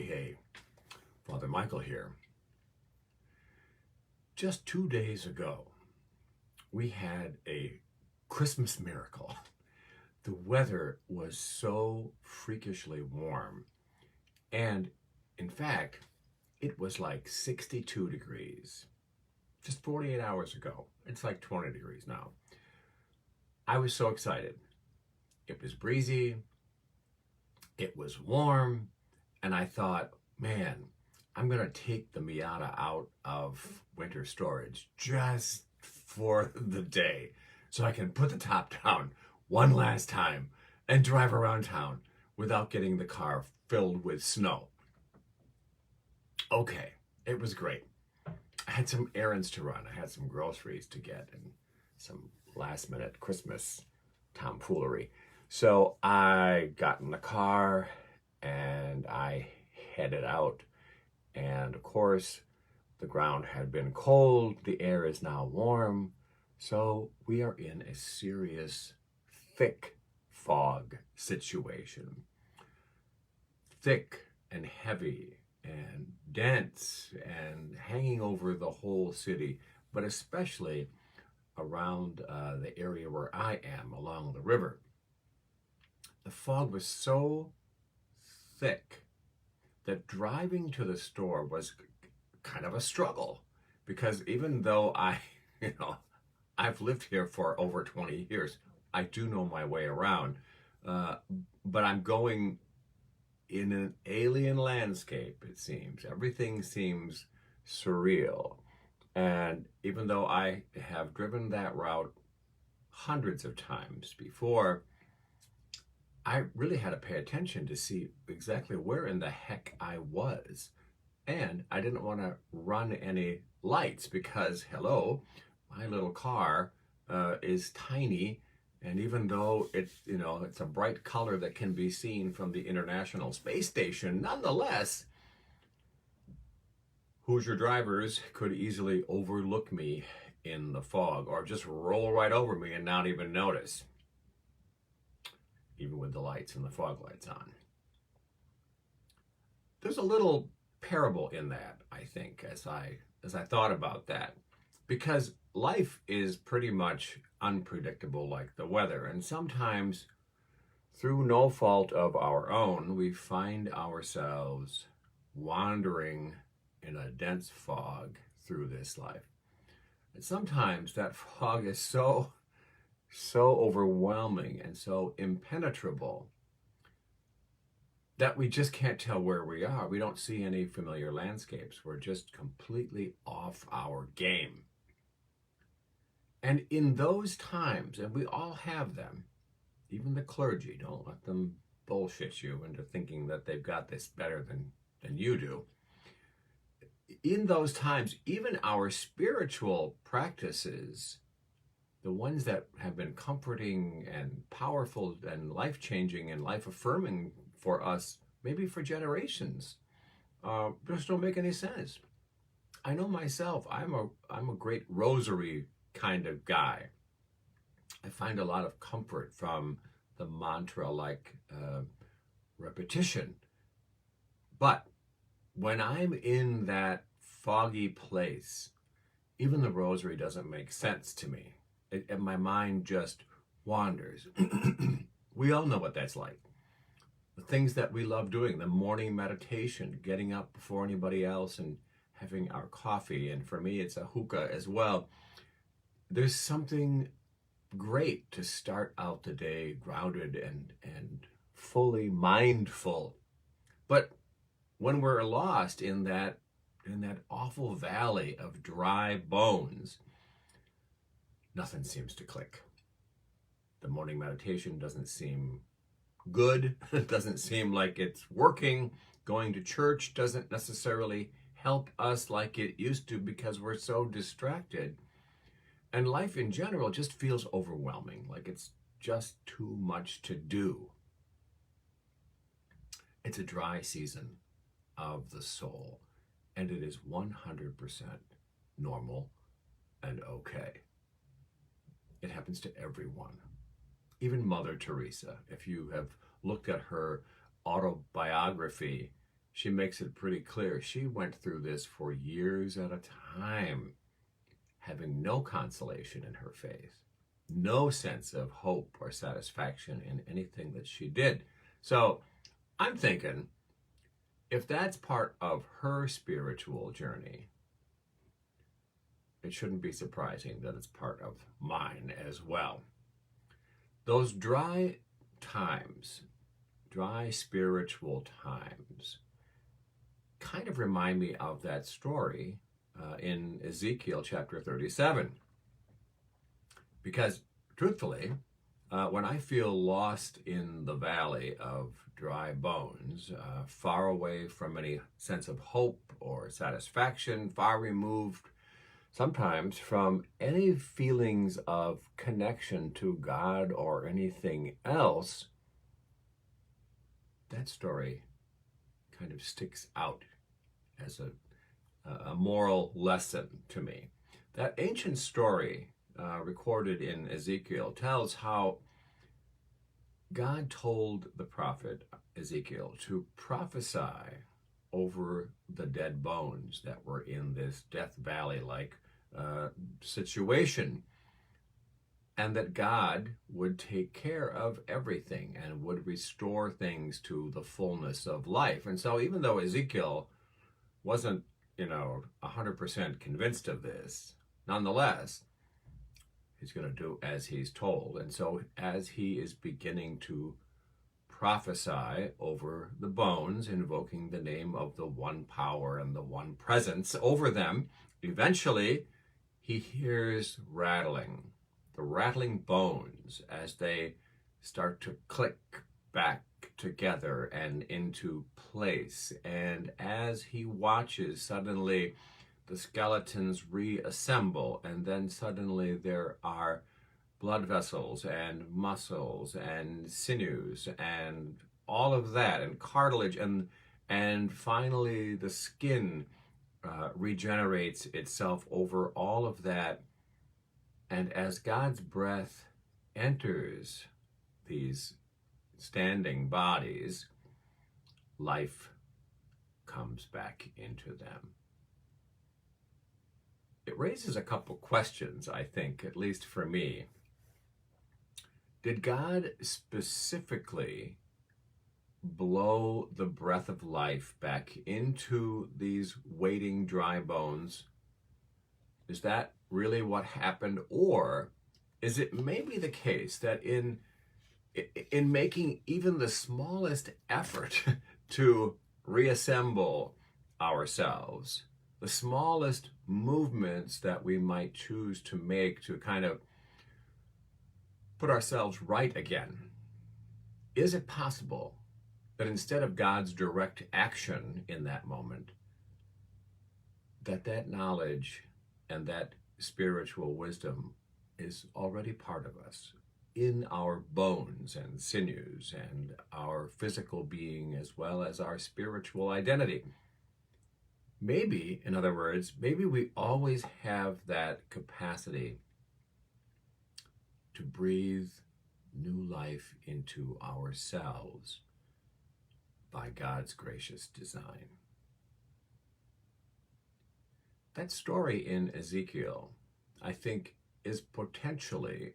Hey, Father Michael here. Just 2 days ago, we had a Christmas miracle. The weather was so freakishly warm. And in fact, it was like 62 degrees. Just 48 hours ago. It's like 20 degrees now. I was so excited. It was breezy. It was warm. And I thought, man, I'm going to take the Miata out of winter storage just for the day so I can put the top down one last time and drive around town without getting the car filled with snow. Okay, it was great. I had some errands to run. I had some groceries to get and some last minute Christmas tomfoolery. So I got in the car and I headed out. And of course, the ground had been cold, the air is now warm, so we are in a serious, thick fog situation. Thick and heavy and dense and hanging over the whole city, but especially around the area where I am, along the river. The fog was so thick that driving to the store was kind of a struggle, because even though I've lived here for over 20 years, I do know my way around, but I'm going in an alien landscape, it seems. Everything seems surreal. And even though I have driven that route hundreds of times before, I really had to pay attention to see exactly where in the heck I was. And I didn't want to run any lights because, hello, my little car is tiny. And even though it's a bright color that can be seen from the International Space Station, nonetheless, Hoosier drivers could easily overlook me in the fog or just roll right over me and not even notice, even with the lights and the fog lights on. There's a little parable in that, I think, as I thought about that, because life is pretty much unpredictable like the weather, and sometimes through no fault of our own, we find ourselves wandering in a dense fog through this life. And sometimes that fog is so overwhelming and so impenetrable that we just can't tell where we are. We don't see any familiar landscapes. We're just completely off our game. And in those times, and we all have them, even the clergy, don't let them bullshit you into thinking that they've got this better than you do. In those times, even our spiritual practices, the ones that have been comforting and powerful and life-changing and life-affirming for us, maybe for generations, just don't make any sense. I know myself, I'm a great rosary kind of guy. I find a lot of comfort from the mantra-like repetition. But when I'm in that foggy place, even the rosary doesn't make sense to me. And my mind just wanders. We all know what that's like. The things that we love doing, the morning meditation, getting up before anybody else and having our coffee, and for me it's a hookah as well. There's something great to start out the day grounded and fully mindful. But when we're lost in that awful valley of dry bones, nothing seems to click. The morning meditation doesn't seem good. It doesn't seem like it's working. Going to church doesn't necessarily help us like it used to because we're so distracted. And life in general just feels overwhelming, like it's just too much to do. It's a dry season of the soul, and it is 100% normal and okay. It happens to everyone. Even Mother Teresa, if you have looked at her autobiography, she makes it pretty clear she went through this for years at a time, having no consolation in her faith, no sense of hope or satisfaction in anything that she did. So I'm thinking, if that's part of her spiritual journey, it shouldn't be surprising that it's part of mine as well. Those dry times, dry spiritual times, kind of remind me of that story in Ezekiel chapter 37. Because truthfully, when I feel lost in the valley of dry bones, far away from any sense of hope or satisfaction, far removed sometimes from any feelings of connection to God or anything else, that story kind of sticks out as a moral lesson to me. That ancient story recorded in Ezekiel tells how God told the prophet Ezekiel to prophesy over the dead bones that were in this Death Valley-like situation, and that God would take care of everything and would restore things to the fullness of life. And so even though Ezekiel wasn't, 100% convinced of this, nonetheless, he's going to do as he's told. And so as he is beginning to prophesy over the bones, invoking the name of the one power and the one presence over them, eventually he hears rattling, the rattling bones as they start to click back together and into place. And as he watches, suddenly the skeletons reassemble, and then suddenly there are blood vessels and muscles and sinews and all of that, and cartilage, and finally the skin regenerates itself over all of that. And as God's breath enters these standing bodies, life comes back into them. It raises a couple questions, I think, at least for me. Did God specifically blow the breath of life back into these waiting dry bones? Is that really what happened? Or is it maybe the case that in making even the smallest effort to reassemble ourselves, the smallest movements that we might choose to make to kind of put ourselves right again, is it possible that instead of God's direct action in that moment, that knowledge and that spiritual wisdom is already part of us, in our bones and sinews and our physical being, as well as our spiritual identity? Maybe, in other words, maybe we always have that capacity to breathe new life into ourselves by God's gracious design. That story in Ezekiel, I think, is potentially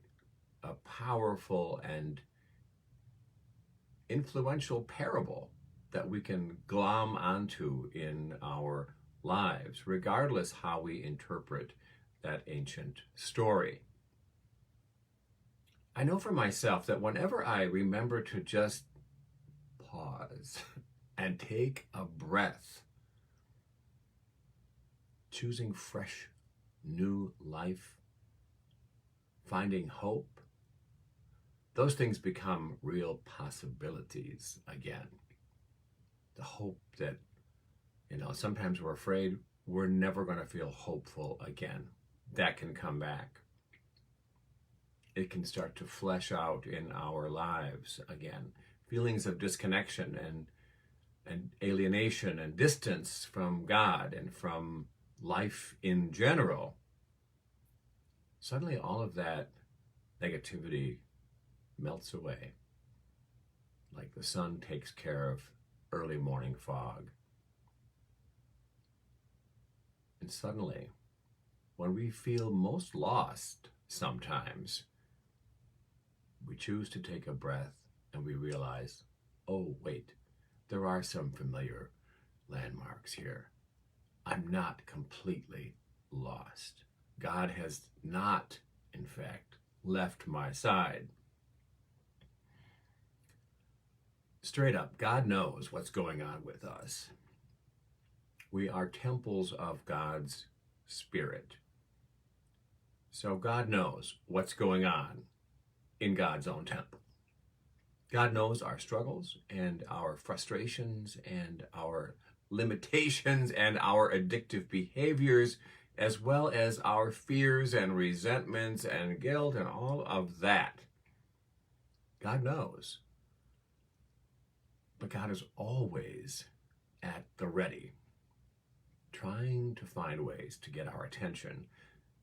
a powerful and influential parable that we can glom onto in our lives, regardless how we interpret that ancient story. I know for myself that whenever I remember to just pause and take a breath, choosing fresh, new life, finding hope, those things become real possibilities again. The hope that, sometimes we're afraid we're never going to feel hopeful again. That can come back. It can start to flesh out in our lives again. Feelings of disconnection and alienation and distance from God and from life in general. Suddenly all of that negativity melts away, like the sun takes care of early morning fog. And suddenly, when we feel most lost sometimes, we choose to take a breath and we realize, oh, wait, there are some familiar landmarks here. I'm not completely lost. God has not, in fact, left my side. Straight up, God knows what's going on with us. We are temples of God's Spirit. So God knows what's going on in God's own temple. God knows our struggles and our frustrations and our limitations and our addictive behaviors, as well as our fears and resentments and guilt and all of that. God knows. But God is always at the ready, trying to find ways to get our attention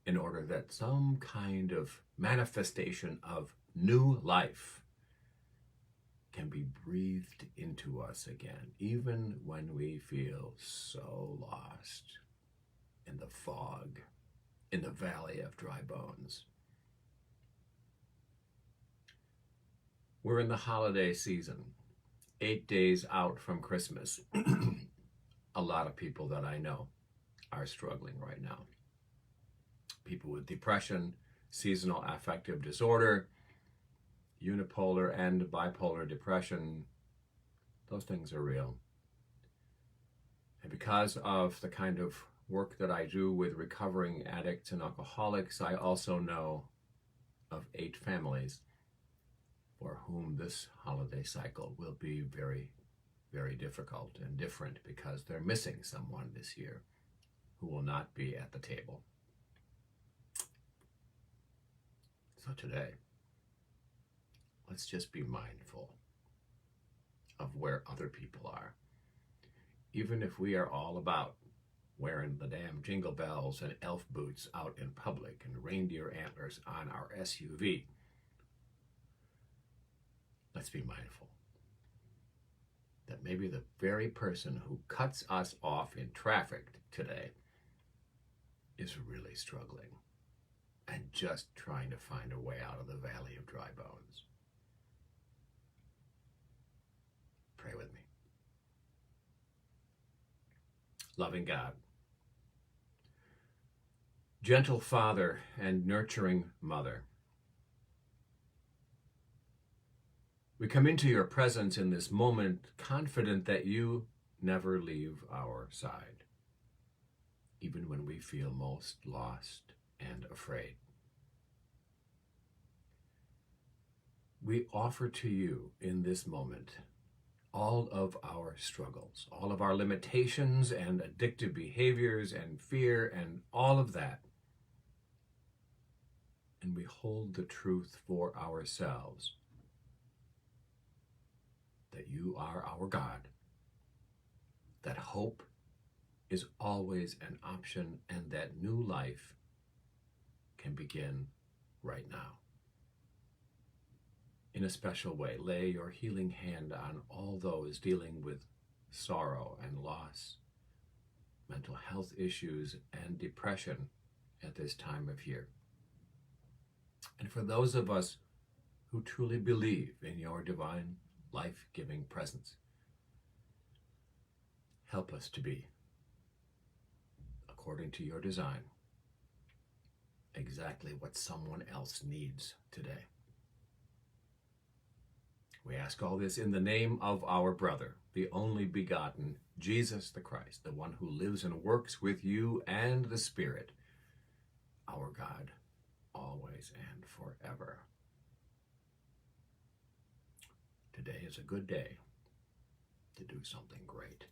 in order that some kind of manifestation of new life can be breathed into us again, even when we feel so lost in the fog, in the valley of dry bones. We're in the holiday season, 8 days out from Christmas. A lot of people that I know are struggling right now. People with depression, seasonal affective disorder, unipolar and bipolar depression, those things are real. And because of the kind of work that I do with recovering addicts and alcoholics, I also know of 8 families for whom this holiday cycle will be very, very difficult and different because they're missing someone this year who will not be at the table. So today, let's just be mindful of where other people are. Even if we are all about wearing the damn jingle bells and elf boots out in public and reindeer antlers on our SUV, let's be mindful that maybe the very person who cuts us off in traffic today is really struggling and just trying to find a way out of the valley of dry bones. Pray with me. Loving God, gentle Father and nurturing Mother, we come into your presence in this moment confident that you never leave our side, even when we feel most lost and afraid. We offer to you in this moment all of our struggles, all of our limitations and addictive behaviors and fear and all of that. And we hold the truth for ourselves that you are our God, that hope is always an option, and that new life can begin right now. In a special way, lay your healing hand on all those dealing with sorrow and loss, mental health issues, and depression at this time of year. And for those of us who truly believe in your divine, life-giving presence, help us to be, according to your design, exactly what someone else needs today. We ask all this in the name of our brother, the only begotten, Jesus the Christ, the one who lives and works with you and the Spirit, our God, always and forever. Today is a good day to do something great.